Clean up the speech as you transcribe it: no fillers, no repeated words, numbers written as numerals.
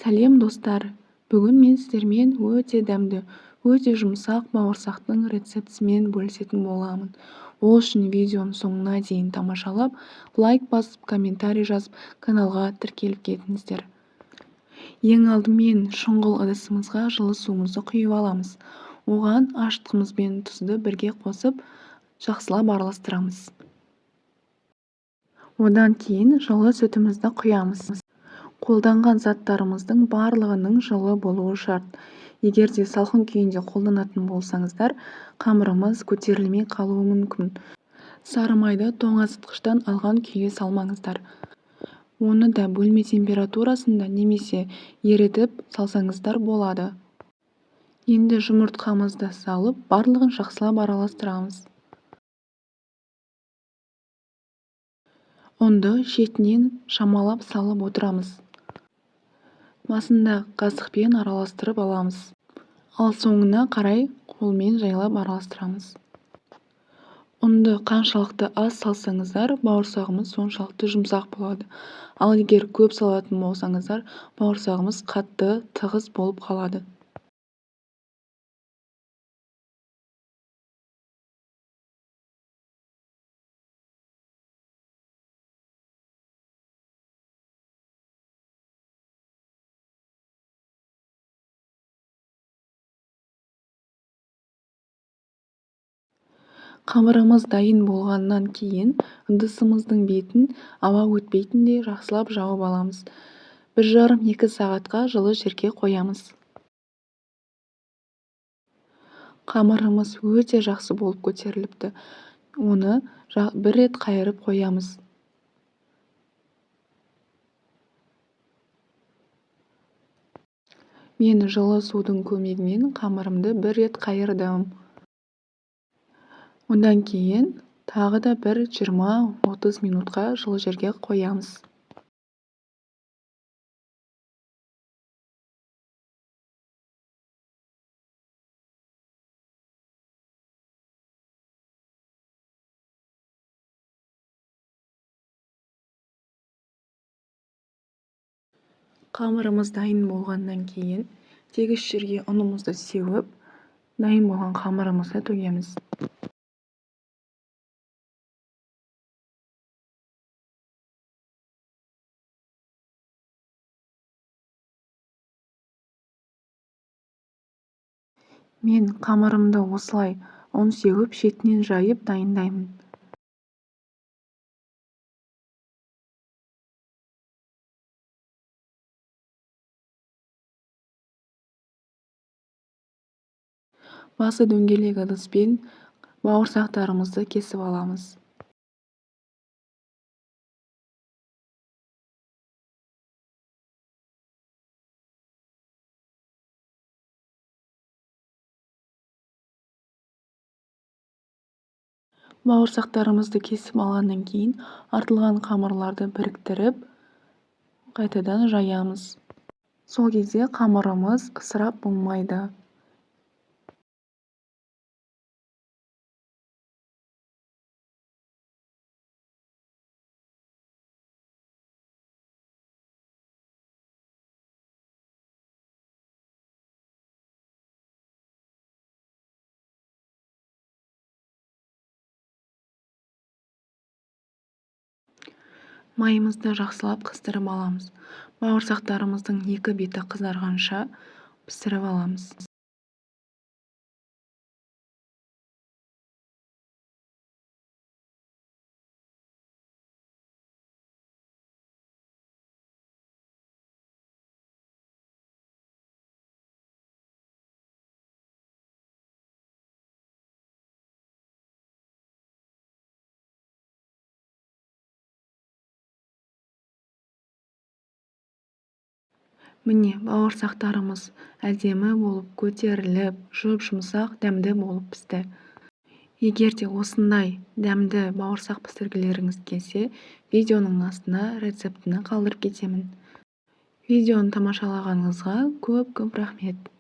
Сәлем достар! Бүгін мен сіздермен өте дәмді, өте жұмсақ бауырсақтың рецептісімен бөлісетін боламын. Ол үшін видеоны соңына дейін тамашалап, лайк басып, комментарий жазып, каналға тіркеліп кетіңіздер. Ең алдымен шұңғыл ыдысымызға жылы суымызды құйып аламыз. Оған ашытқымыз бен тұзды бірге қосып, жақсылап араластырамыз. Одан кейін жылы сүтімізді құямыз. Қолданған заттарымыздың барлығының жылы болуы шарт. Егер де салқын күйінде қолданатын болсаңыздар, қамырымыз көтерілмей қалуы мүмкін. Сары майды тоңазытқыштан алған күйге салмаңыздар. Оны да бөлме температурасында немесе ерітіп салсаңыздар болады. Енді жұмыртқамызды салып, барлығын жақсылап араластырамыз. Ұнды шетінен шамалап салып отырамыз. Басында қасықпен араластырып аламыз. Ал соңына қарай қолмен жайлап араластырамыз. Ұнды қаншалықты аз салсаңыздар, бауырсағымыз соншалықты жұмсақ болады. Ал егер көп салатын болсаңыздар, бауырсағымыз қатты, тығыз болып қалады. Қамырымыз дайын болғаннан кейін ыдысымыздың бетін ауа өтпейтіндей жақсылап жауып аламыз. 1,5-2 сағатқа жылы жерге қоямыз. Қамырымыз өте жақсы болып көтеріліпті. Оны бір рет қайырып қоямыз. Мен жылы судың көмегімен қамырымды бір рет қайырдым. Одан кейін тағы да бір 20-30 минутқа жылы жерге қоямыз. Қамырымыз дайын болғаннан кейін тегіс жерге ұнымызды сеуіп, дайын болған қамырымызды төгеміз. Мен қамырымды осылай ұн сеуіп, шетінен жайып дайындаймын. Басы дөңгелек ыдыспен бауырсақтарымызды кесіп аламыз. Бауырсақтарымызды кесіп алғаннан кейін артылған қамырларды біріктіріп, қайтадан жаямыз. Сол кезде қамырымыз ысырап болмайды. Майымызды жақсылап қыздырып аламыз. Бауырсақтарымыздың екі беті қызарғанша пісіріп аламыз. Міне, бауырсақтарымыз әдемі болып көтеріліп, жұп-жұмсақ, дәмді болып пісті. Егер де осындай дәмді бауырсақ пісіргілеріңіз келсе, видеоның астына рецептіні қалдырып кетемін. Видеоны тамашалағаныңызға көп рахмет.